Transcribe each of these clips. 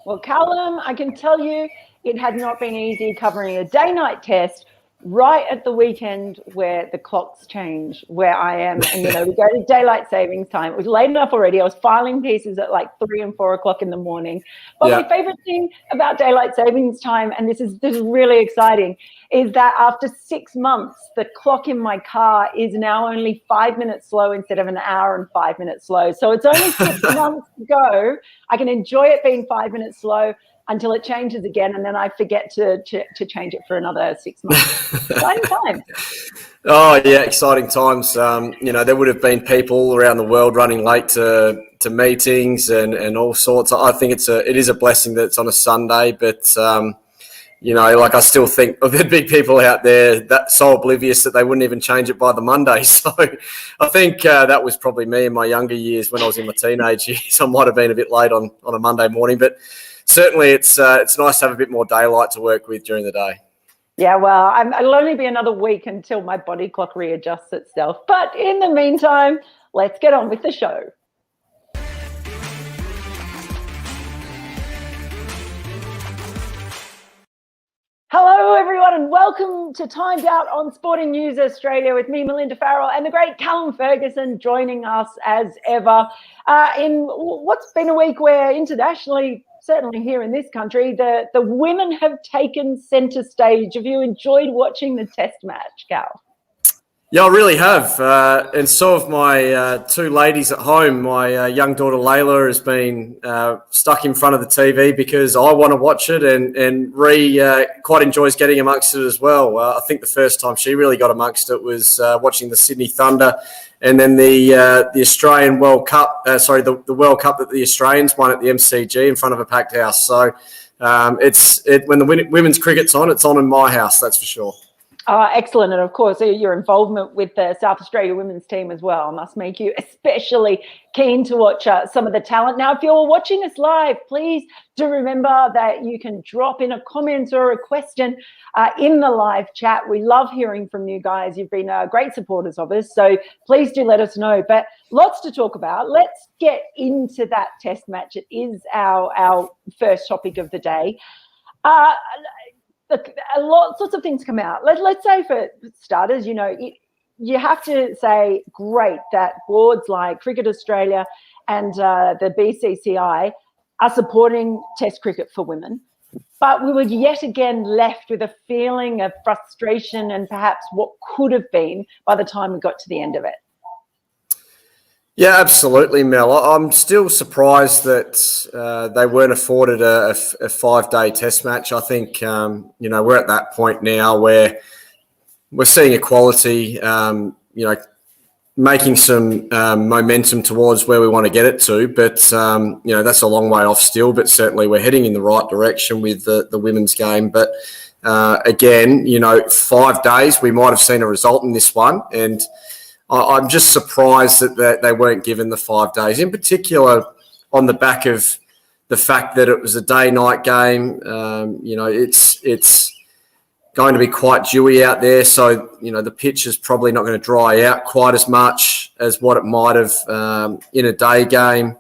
Well, Callum, I can tell you it had not been easy covering a day-night test right at the weekend where the clocks change where I am. And, we go to daylight savings time. It was late enough already. I was filing pieces at like 3 and 4 o'clock in the morning. But my favorite thing about daylight savings time, and this is really exciting, is that after 6 months, the clock in my car is now only 5 minutes slow instead of an hour and 5 minutes slow. So it's only 6 months to go. I can enjoy it being 5 minutes slow until it changes again, and then I forget to change it for another 6 months. Exciting times. Oh, yeah, exciting times. There would have been people around the world running late to meetings and all sorts. I think it is a blessing that it's on a Sunday, but I still think there'd be people out there that so oblivious that they wouldn't even change it by the Monday. So I think that was probably me in my younger years when I was in my teenage years. I might have been a bit late on a Monday morning, but certainly it's nice to have a bit more daylight to work with during the day. Yeah, well, it'll only be another week until my body clock readjusts itself. But in the meantime, let's get on with the show. Hello, everyone, and welcome to Timed Out on Sporting News Australia with me, Melinda Farrell, and the great Callum Ferguson joining us as ever in what's been a week where internationally, certainly here in this country, the women have taken centre stage. Have you enjoyed watching the test match, Cal? Yeah, I really have. And so have my two ladies at home. My young daughter Layla has been stuck in front of the TV because I want to watch it, and Ree quite enjoys getting amongst it as well. I think the first time she really got amongst it was watching the Sydney Thunder, and then the Australian World Cup. The World Cup that the Australians won at the MCG in front of a packed house. So when the women's cricket's on, it's on in my house. That's for sure. Excellent. And of course, your involvement with the South Australia women's team as well must make you especially keen to watch some of the talent. Now, if you're watching us live, please do remember that you can drop in a comment or a question in the live chat. We love hearing from you guys. You've been great supporters of us, so please do let us know. But lots to talk about. Let's get into that test match. It is our first topic of the day. Look, sorts of things come out. Let's say for starters, you have to say great that boards like Cricket Australia and the BCCI are supporting Test cricket for women. But we were yet again left with a feeling of frustration and perhaps what could have been by the time we got to the end of it. Yeah, absolutely, Mel. I'm still surprised that they weren't afforded a 5-day test match. I think, we're at that point now where we're seeing equality, making some momentum towards where we want to get it to. But, that's a long way off still, but certainly we're heading in the right direction with the women's game. But, again, 5 days, we might have seen a result in this one. And I'm just surprised that they weren't given the 5 days, in particular on the back of the fact that it was a day-night game. It's going to be quite dewy out there, so the pitch is probably not going to dry out quite as much as what it might have in a day game.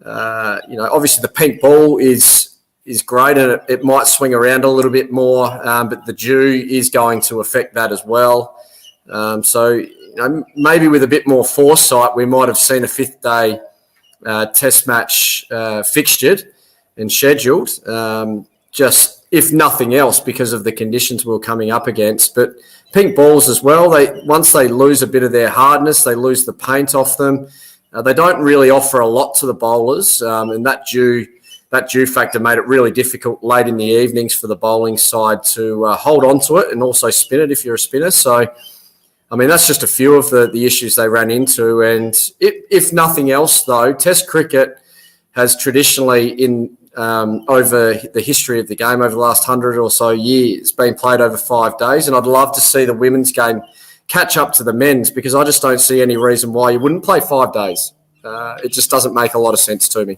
Obviously the pink ball is great, and it might swing around a little bit more, but the dew is going to affect that as well. Maybe with a bit more foresight, we might have seen a 5th-day test match fixtured and scheduled, just if nothing else because of the conditions we were coming up against. But pink balls as well, once they lose a bit of their hardness, they lose the paint off them. They don't really offer a lot to the bowlers, and that dew factor made it really difficult late in the evenings for the bowling side to hold on to it and also spin it if you're a spinner. So, that's just a few of the issues they ran into. And if nothing else, though, Test cricket has traditionally, over the history of the game, over the last 100 or so years, been played over 5 days. And I'd love to see the women's game catch up to the men's, because I just don't see any reason why you wouldn't play 5 days. It just doesn't make a lot of sense to me.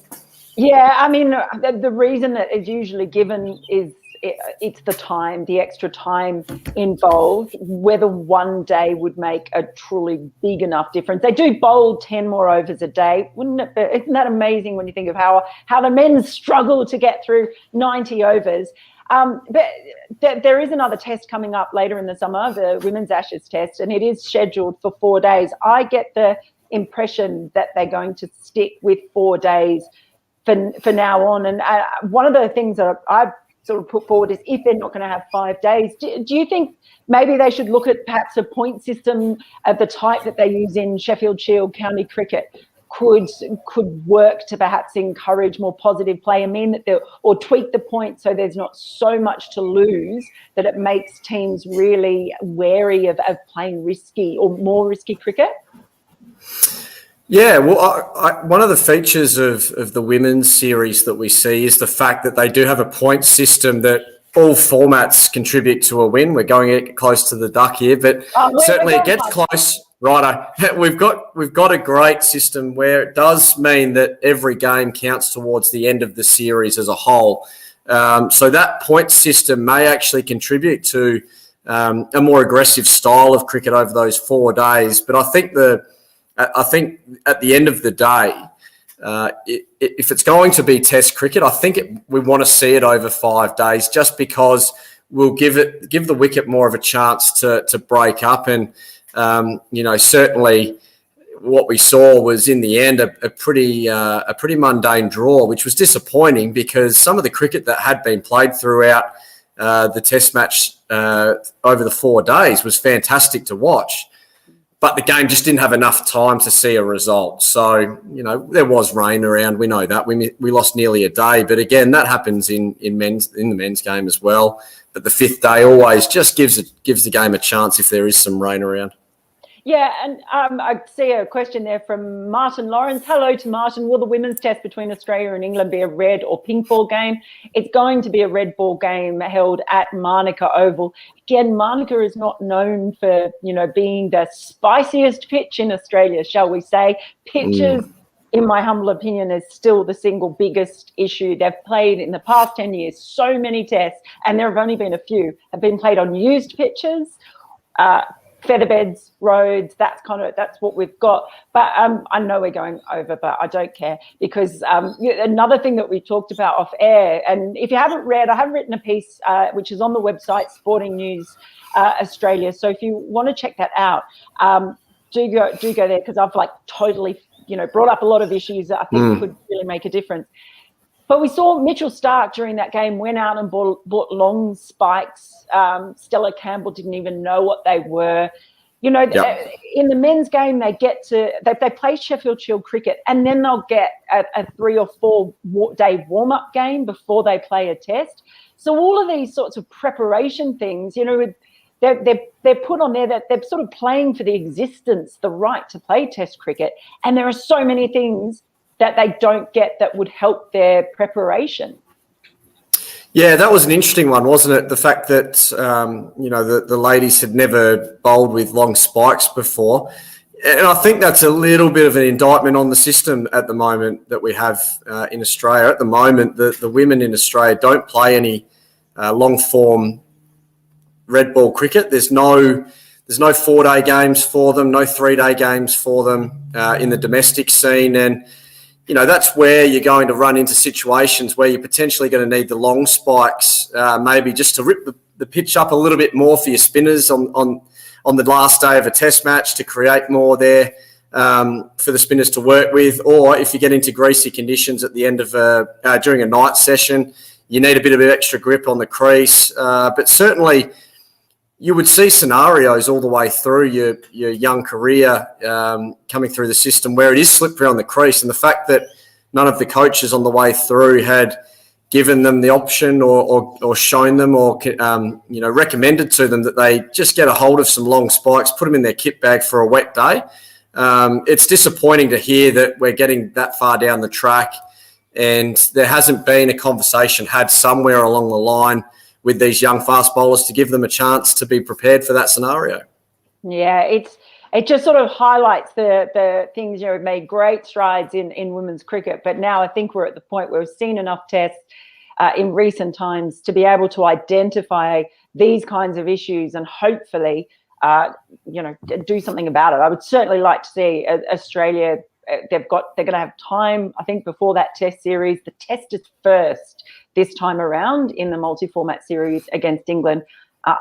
Yeah, the reason that is usually given is it's the time, the extra time involved, whether one day would make a truly big enough difference. They do bowl 10 more overs a day. Isn't that amazing when you think of how the men struggle to get through 90 overs? But there is another test coming up later in the summer, the Women's Ashes test, and it is scheduled for 4 days. I get the impression that they're going to stick with 4 days for now on. And one of the things that I've sort of put forward is, if they're not going to have 5 days, do you think maybe they should look at perhaps a point system of the type that they use in Sheffield Shield county cricket could work to perhaps encourage more positive play and mean that or tweak the point so there's not so much to lose that it makes teams really wary of playing risky or more risky cricket? Yeah, well, one of the features of the women's series that we see is the fact that they do have a point system that all formats contribute to a win. We're going close to the duck here, but certainly it gets close. Righto. We've got a great system where it does mean that every game counts towards the end of the series as a whole. So that point system may actually contribute to a more aggressive style of cricket over those 4 days. But I think at the end of the day, if it's going to be Test cricket, I think we want to see it over 5 days, just because we'll give the wicket more of a chance to break up. And certainly what we saw was, in the end, a pretty mundane draw, which was disappointing because some of the cricket that had been played throughout the Test match over the 4 days was fantastic to watch. But the game just didn't have enough time to see a result. So, there was rain around. We know that. We lost nearly a day. But again, that happens in the men's game as well. But the 5th day always just gives the game a chance if there is some rain around. Yeah, and I see a question there from Martin Lawrence. Hello to Martin. Will the women's test between Australia and England be a red or pink ball game? It's going to be a red ball game held at Manuka Oval. Again, Manuka is not known for, being the spiciest pitch in Australia, shall we say. Pitches, in my humble opinion, is still the single biggest issue. They've played in the past 10 years so many tests, and there have only been a few, have been played on used pitches, featherbeds, roads. That's what we've got. But I know we're going over, but I don't care, because another thing that we talked about off air, and if you haven't read, I have written a piece which is on the website Sporting News Australia. So if you want to check that out, do go there, because I've totally brought up a lot of issues that I think could really make a difference. But we saw Mitchell Starc during that game went out and bought long spikes. Stella Campbell didn't even know what they were. In the men's game, they play Sheffield Shield cricket, and then they'll get a 3 or 4 day warm-up game before they play a test. So all of these sorts of preparation things, they're put on there that they're sort of playing for the existence, the right to play test cricket. And there are so many things that they don't get that would help their preparation. Yeah, that was an interesting one, wasn't it? The fact that, the ladies had never bowled with long spikes before. And I think that's a little bit of an indictment on the system at the moment that we have in Australia. At the moment, the women in Australia don't play any long-form red ball cricket. There's no 4-day games for them, no 3-day games for them in the domestic scene. And that's where you're going to run into situations where you're potentially going to need the long spikes, maybe just to rip the pitch up a little bit more for your spinners on the last day of a test match, to create more there for the spinners to work with. Or if you get into greasy conditions at the end of during a night session, you need a bit of extra grip on the crease. But certainly you would see scenarios all the way through your young career coming through the system where it is slippery on the crease, and the fact that none of the coaches on the way through had given them the option or shown them or recommended to them that they just get a hold of some long spikes, put them in their kit bag for a wet day. It's disappointing to hear that we're getting that far down the track and there hasn't been a conversation had somewhere along the line with these young fast bowlers to give them a chance to be prepared for that scenario. Yeah, it just sort of highlights the things, we've made great strides in women's cricket, but now I think we're at the point where we've seen enough tests. in recent times to be able to identify these kinds of issues and hopefully, do something about it. I would certainly like to see Australia. They're going to have time, I think, before that Test series. The Test is first this time around in the multi-format series against England.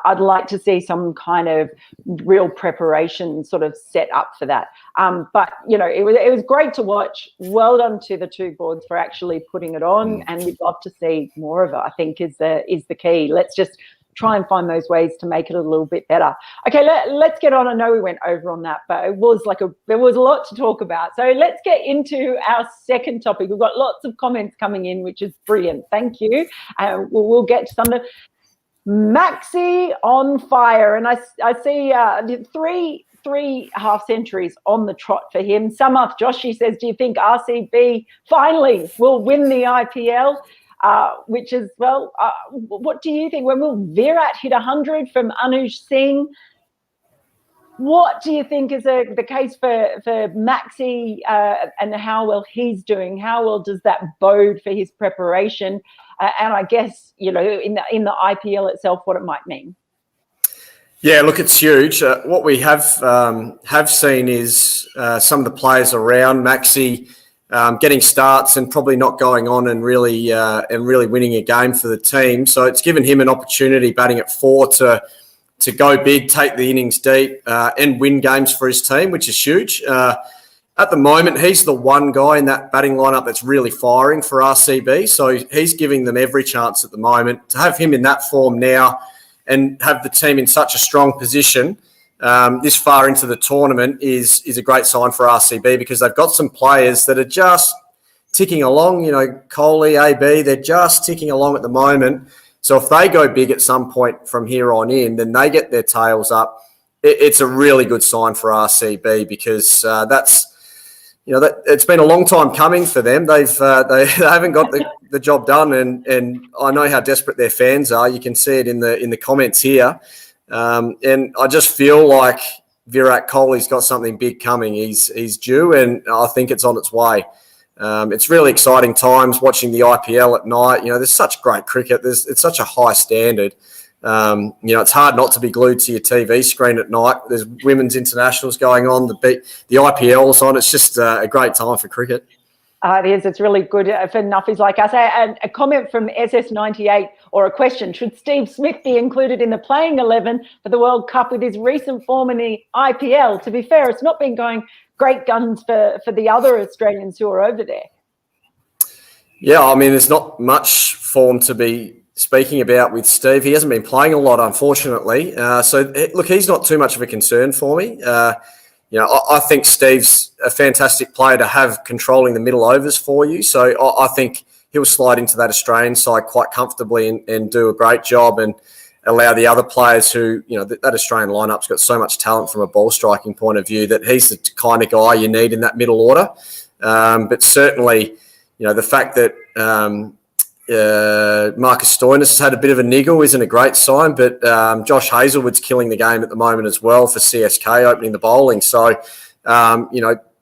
I'd like to see some kind of real preparation sort of set up for that. But it was great to watch. Well done to the two boards for actually putting it on, and we'd love to see more of it. I think is the key. Let's just try and find those ways to make it a little bit better. Okay, let's get on. I know we went over on that, but there was a lot to talk about. So let's get into our second topic. We've got lots of comments coming in, which is brilliant. Thank you. We'll get to some of Maxie on fire, and I see three half centuries on the trot for him. Joshi says, do you think RCB finally will win the IPL? Which is, what do you think? When will Virat hit 100 from Anuj Singh? What do you think is the case for Maxie and how well he's doing? How well does that bode for his preparation? And I guess, in the IPL itself, what it might mean. Yeah, look, it's huge. What we have seen is some of the players around Maxie getting starts and probably not going on and really winning a game for the team. So it's given him an opportunity batting at 4 to go big, take the innings deep, and win games for his team, which is huge. At the moment, he's the one guy in that batting lineup that's really firing for RCB. So he's giving them every chance at the moment. To have him in that form now and have the team in such a strong position this far into the tournament is a great sign for RCB, because they've got some players that are just ticking along. Kohli, AB, they're just ticking along at the moment. So if they go big at some point from here on in, then they get their tails up. It's a really good sign for RCB, because it's been a long time coming for them. They haven't got the job done, and I know how desperate their fans are. You can see it in the comments here. And I just feel like Virat Kohli's got something big coming. He's due, and I think it's on its way. It's really exciting times watching the IPL at night. There's such great cricket. It's such a high standard. It's hard not to be glued to your TV screen at night. There's women's internationals going on. The IPL's on. It's just a great time for cricket. It is. It's really good for nuffies like us. And a comment from SS98, or a question: should Steve Smith be included in the playing 11 for the World Cup with his recent form in the IPL? To be fair, it's not been going great guns for the other Australians who are over there. Yeah, I mean, there's not much form to be speaking about with Steve. He hasn't been playing a lot, unfortunately. So, look, he's not too much of a concern for me. I think Steve's a fantastic player to have controlling the middle overs for you. So I think he'll slide into that Australian side quite comfortably and do a great job, and allow the other players who, that Australian lineup's got so much talent from a ball striking point of view, that he's the kind of guy you need in that middle order. But certainly, the fact that Marcus Stoinis has had a bit of a niggle isn't a great sign, but Josh Hazlewood's killing the game at the moment as well for CSK, opening the bowling. So,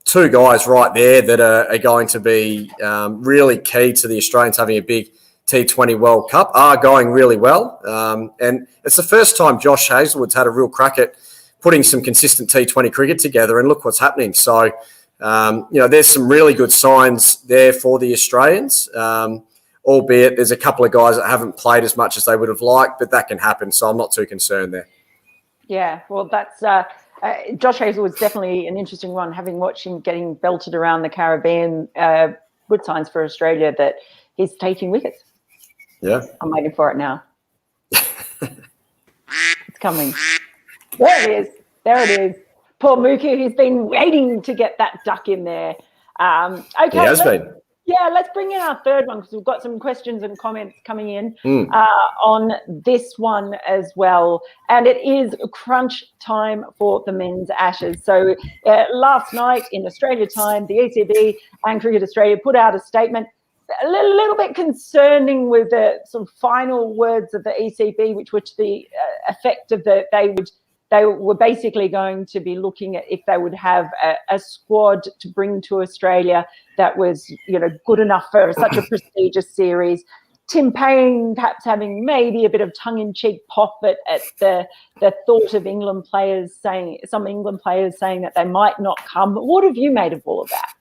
two guys right there that are going to be really key to the Australians having a big T20 World Cup, are going really well. And it's the first time Josh Hazlewood's had a real crack at putting some consistent T20 cricket together, and look what's happening. So, there's some really good signs there for the Australians. Albeit there's a couple of guys that haven't played as much as they would have liked, but that can happen. So I'm not too concerned there. Yeah, well, that's Josh Hazlewood's definitely an interesting one. Having watched him getting belted around the Caribbean, good signs for Australia that he's taking wickets. Yeah, I'm waiting for it now. It's coming. There it is. There it is. Poor Mookie, he's been waiting to get that duck in there. Okay, he has been. Yeah, let's bring in our third one, because we've got some questions and comments coming in on this one as well. And it is crunch time for the men's Ashes. So last night in Australia time, the ECB and Cricket Australia put out a statement a little bit concerning with the sort of final words of the ECB, which were to the effect of they were basically going to be looking at if they would have a squad to bring to Australia that was, good enough for such a prestigious series. Tim Payne perhaps having maybe a bit of tongue-in-cheek pop at the thought of some England players saying that they might not come. What have you made of all of that?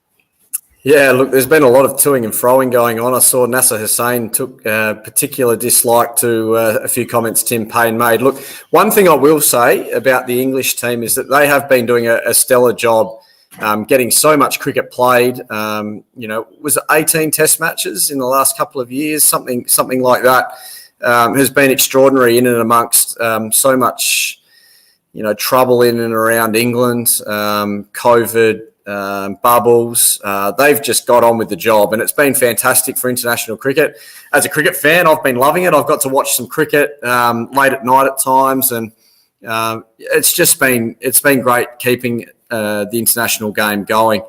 Yeah, look, there's been a lot of toing and froing going on. I saw Nasser Hussain took particular dislike to a few comments Tim Payne made. Look, one thing I will say about the English team is that they have been doing a stellar job getting so much cricket played. Was it 18 test matches in the last couple of years? Something like that has been extraordinary in and amongst so much, trouble in and around England, COVID, bubbles. They've just got on with the job, and it's been fantastic for international cricket. As a cricket fan, I've been loving it. I've got to watch some cricket late at night at times, and it's been great keeping the international game going.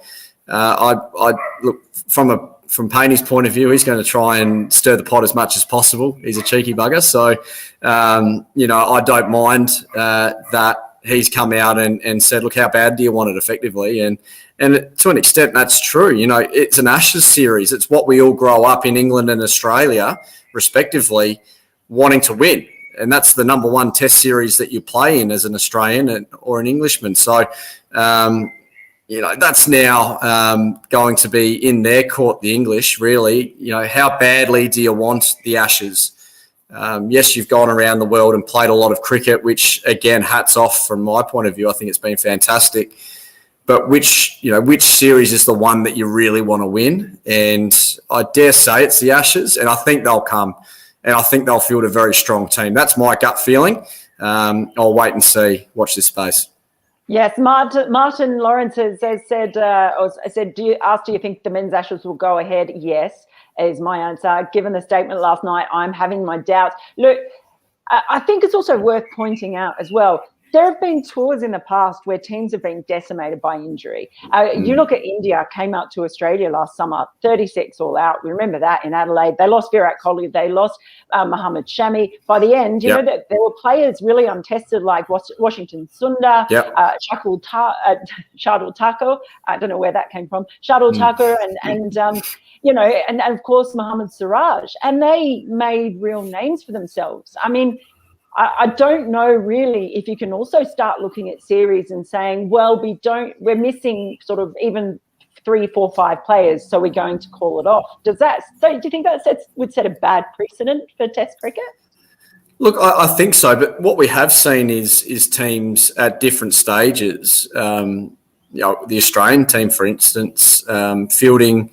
I look from Payne's point of view, he's going to try and stir the pot as much as possible. He's a cheeky bugger, so I don't mind that he's come out and said, look, how bad do you want it effectively? And to an extent, that's true. It's an Ashes series. It's what we all grow up in England and Australia, respectively, wanting to win. And that's the number one test series that you play in as an Australian or an Englishman. So, that's now going to be in their court, the English, really. How badly do you want the Ashes? Yes, you've gone around the world and played a lot of cricket, which, again, hats off from my point of view. I think it's been fantastic. But which series is the one that you really want to win? And I dare say it's the Ashes, and I think they'll come. And I think they'll field a very strong team. That's my gut feeling. I'll wait and see. Watch this space. Yes, Martin Lawrence has said, do you think the men's Ashes will go ahead? Yes, is my answer. Given the statement last night, I'm having my doubts. Look, I think it's also worth pointing out as well, there have been tours in the past where teams have been decimated by injury. You look at India, came out to Australia last summer, 36 all out. We remember that in Adelaide. They lost Virat Kohli. They lost Mohammad Shami. By the end, you know, that there were players really untested like Washington Sundar, Shardul Thakur. I don't know where that came from. Shardul Thakur and of course, Mohammad Siraj. And they made real names for themselves. I mean, I don't know really if you can also start looking at series and saying, well, we're missing sort of even 3, 4, 5 players, so we're going to call it off. Do you think that would set a bad precedent for Test cricket? Look, I think so, but what we have seen is teams at different stages. The Australian team, for instance, fielding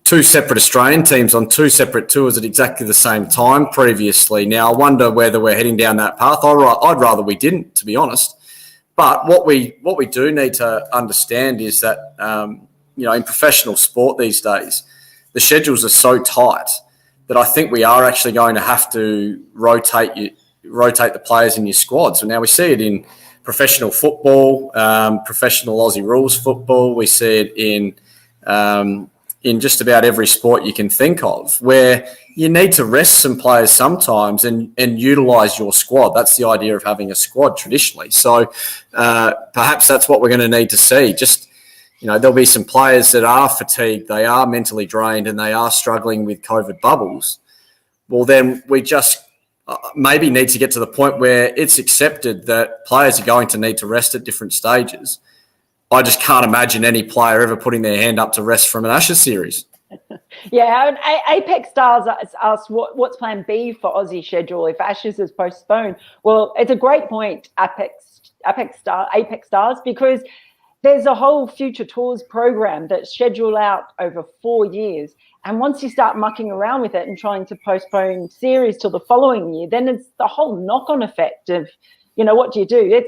2 separate Australian teams on 2 separate tours at exactly the same time previously. Now, I wonder whether we're heading down that path. I'd rather we didn't, to be honest. But what we do need to understand is that, in professional sport these days, the schedules are so tight that I think we are actually going to have to rotate the players in your squad. So now we see it in professional football, professional Aussie rules football. We see it in just about every sport you can think of, where you need to rest some players sometimes and utilise your squad. That's the idea of having a squad traditionally. So perhaps that's what we're going to need to see. Just, there'll be some players that are fatigued, they are mentally drained, and they are struggling with COVID bubbles. Well, then we just maybe need to get to the point where it's accepted that players are going to need to rest at different stages. I just can't imagine any player ever putting their hand up to rest from an Ashes series. Yeah, Apex Stars asked what's plan B for Aussie schedule if Ashes is postponed. Well, it's a great point, Apex Stars, because there's a whole future tours program that's scheduled out over 4 years. And once you start mucking around with it and trying to postpone series till the following year, then it's the whole knock-on effect of, what do you do? At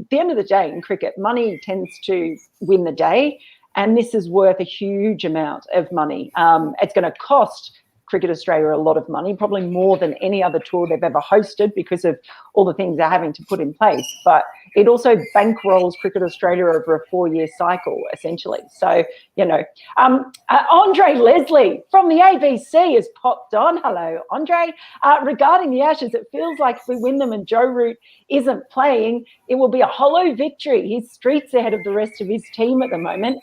the end of the day in cricket, money tends to win the day, and this is worth a huge amount of money. It's going to cost Cricket Australia a lot of money, probably more than any other tour they've ever hosted because of all the things they're having to put in place. But it also bankrolls Cricket Australia over a 4-year cycle, essentially. So, Andre Leslie from the ABC has popped on. Hello, Andre. Regarding the Ashes, it feels like if we win them and Joe Root isn't playing, it will be a hollow victory. He's streets ahead of the rest of his team at the moment.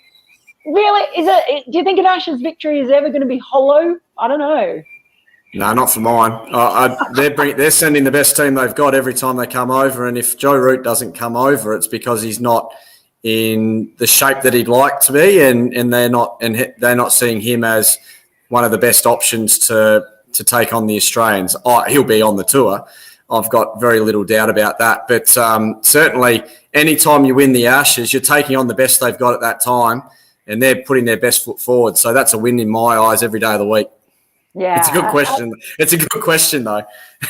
Really? Do you think an Ashes victory is ever going to be hollow? I don't know. No, not for mine. They're sending the best team they've got every time they come over, and if Joe Root doesn't come over, it's because he's not in the shape that he'd like to be, and they're not seeing him as one of the best options to take on the Australians. He'll be on the tour. I've got very little doubt about that. But certainly, anytime you win the Ashes, you're taking on the best they've got at that time, and they're putting their best foot forward. So that's a win in my eyes every day of the week. Yeah, it's a good question. It's a good question, though.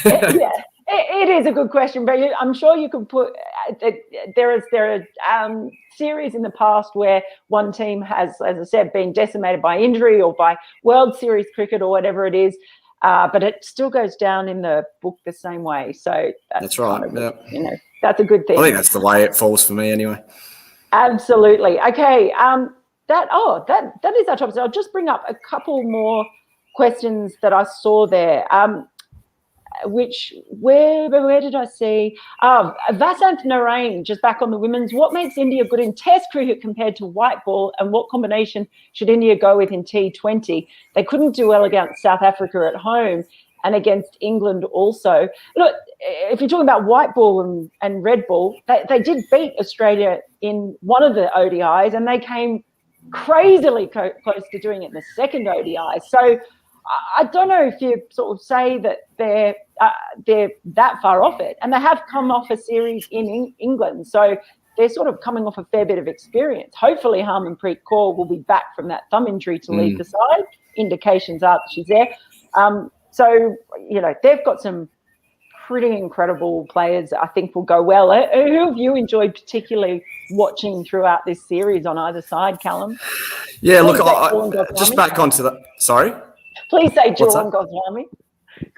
Yeah, it is a good question, but I'm sure you could put. There are series in the past where one team has, as I said, been decimated by injury or by World Series cricket or whatever it is, but it still goes down in the book the same way. So that's right. Kind of, that's a good thing. I think that's the way it falls for me, anyway. Absolutely. Okay. That is our topic. So I'll just bring up a couple more questions that I saw there. Where did I see? Vasant Narain, just back on the women's. What makes India good in Test cricket compared to white ball, and what combination should India go with in T20? They couldn't do well against South Africa at home and against England also. Look, if you're talking about white ball and red ball, they did beat Australia in one of the ODIs, and they came crazily close to doing it in the second ODI. So I don't know if you sort of say that they're that far off it, and they have come off a series in England, so they're sort of coming off a fair bit of experience. Hopefully, Harmanpreet Kaur will be back from that thumb injury to lead the side. Indications are that she's there. So they've got some pretty incredible players that I think will go well. Who have you enjoyed particularly watching throughout this series on either side, Callum? Yeah, look, just back onto the. Sorry. Please say Julian Goswami.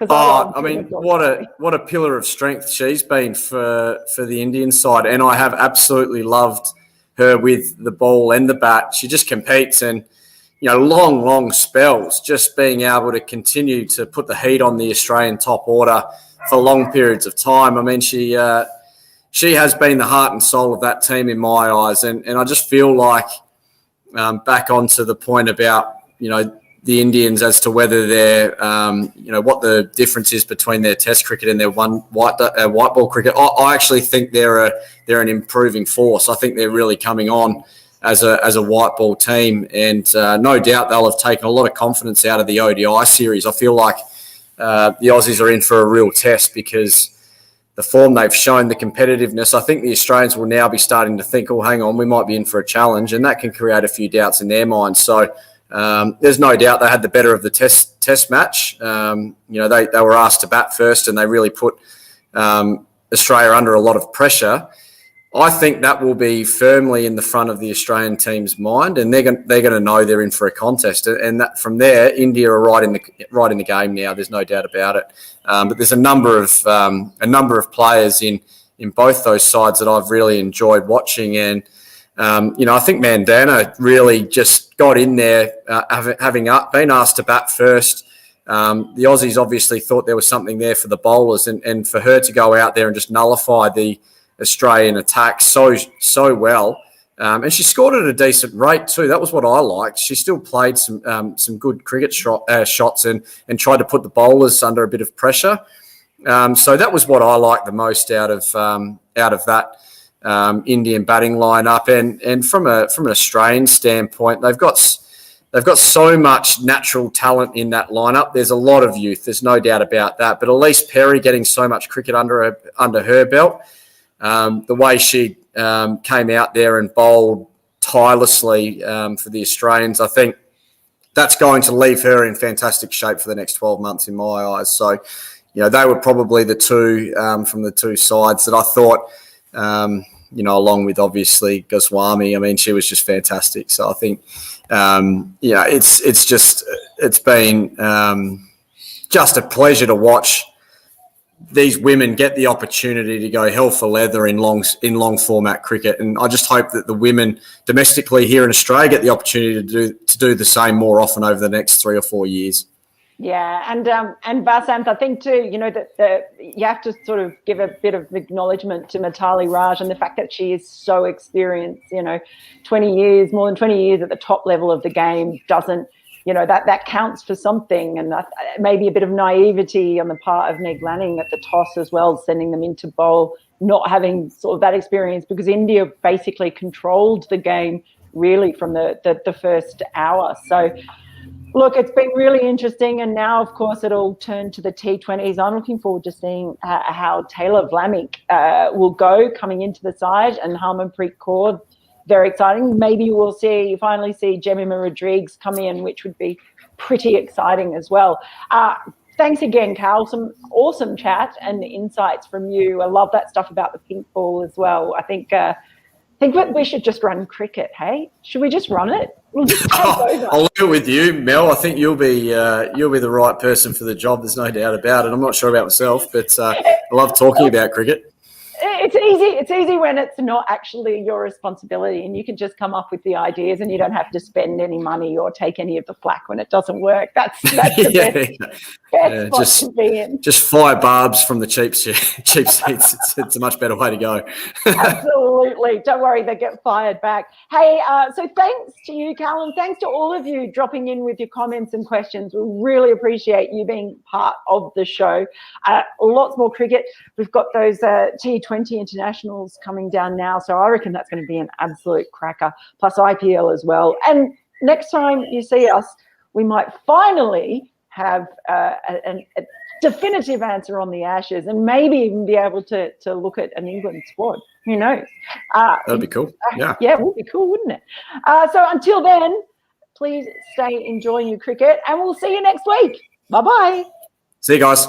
I mean, what a pillar of strength she's been for the Indian side, and I have absolutely loved her with the ball and the bat. She just competes, and long spells, just being able to continue to put the heat on the Australian top order for long periods of time. I mean, she has been the heart and soul of that team in my eyes, and I just feel like back onto the point about the Indians as to whether they're, what the difference is between their Test cricket and their white ball cricket. I actually think they're an improving force. I think they're really coming on as a white ball team, and no doubt they'll have taken a lot of confidence out of the ODI series. I feel like the Aussies are in for a real test because the form they've shown, the competitiveness. I think the Australians will now be starting to think, oh, hang on, we might be in for a challenge, and that can create a few doubts in their minds. So. There's no doubt they had the better of the test match. They were asked to bat first, and they really put Australia under a lot of pressure. I think that will be firmly in the front of the Australian team's mind, and they're going to know they're in for a contest. And that from there, India are right in the game now. There's no doubt about it. But there's a number of players in both those sides that I've really enjoyed watching, and. I think Mandana really just got in there, having been asked to bat first. The Aussies obviously thought there was something there for the bowlers, and for her to go out there and just nullify the Australian attack so well. And she scored at a decent rate too. That was what I liked. She still played some good cricket shots and tried to put the bowlers under a bit of pressure. So that was what I liked the most out of that. Indian batting lineup, and from an Australian standpoint, they've got so much natural talent in that lineup. There's a lot of youth. There's no doubt about that. But Elise Perry getting so much cricket under her belt, the way she came out there and bowled tirelessly for the Australians, I think that's going to leave her in fantastic shape for the next 12 months in my eyes. So, they were probably the two from the two sides that I thought. Along with obviously Goswami. I mean, she was just fantastic. So I think, it's been just a pleasure to watch these women get the opportunity to go hell for leather in long format cricket. And I just hope that the women domestically here in Australia get the opportunity to do the same more often over the next 3 or 4 years. Yeah, and Vasant, I think too, that you have to sort of give a bit of acknowledgement to Mitali Raj and the fact that she is so experienced. 20 years, more than 20 years at the top level of the game doesn't that counts for something. And maybe a bit of naivety on the part of Meg Lanning at the toss as well, sending them into bowl, not having sort of that experience, because India basically controlled the game really from the first hour. So look, it's been really interesting, and now, of course, it'll turn to the T20s. I'm looking forward to seeing how Taylor Vlamic will go coming into the side, and Harmanpreet Kaur, very exciting. Maybe we'll finally see Jemima Rodrigues come in, which would be pretty exciting as well. Thanks again, Carl. Some awesome chat and insights from you. I love that stuff about the pink ball as well. I think we should just run cricket, hey? Should we just run it? We'll just take over. I'll leave it with you, Mel. I think you'll be the right person for the job. There's no doubt about it. I'm not sure about myself, but I love talking about cricket. It's easy. It's easy when it's not actually your responsibility, and you can just come up with the ideas, and you don't have to spend any money or take any of the flack when it doesn't work. That's the best spot to be in. Just fire barbs from the cheap seats. It's a much better way to go. Absolutely. Don't worry, they get fired back. Hey, so thanks to you, Cal, and thanks to all of you dropping in with your comments and questions. We really appreciate you being part of the show. Lots more cricket. We've got those T20 internationals coming down now, so I reckon that's going to be an absolute cracker, plus IPL as well. And next time you see us, we might finally have a definitive answer on the Ashes, and maybe even be able to look at an England squad. Who knows? That'd be cool. Yeah, it would be cool, wouldn't it? So until then, please stay enjoying your cricket, and we'll see you next week. Bye-bye. See you guys.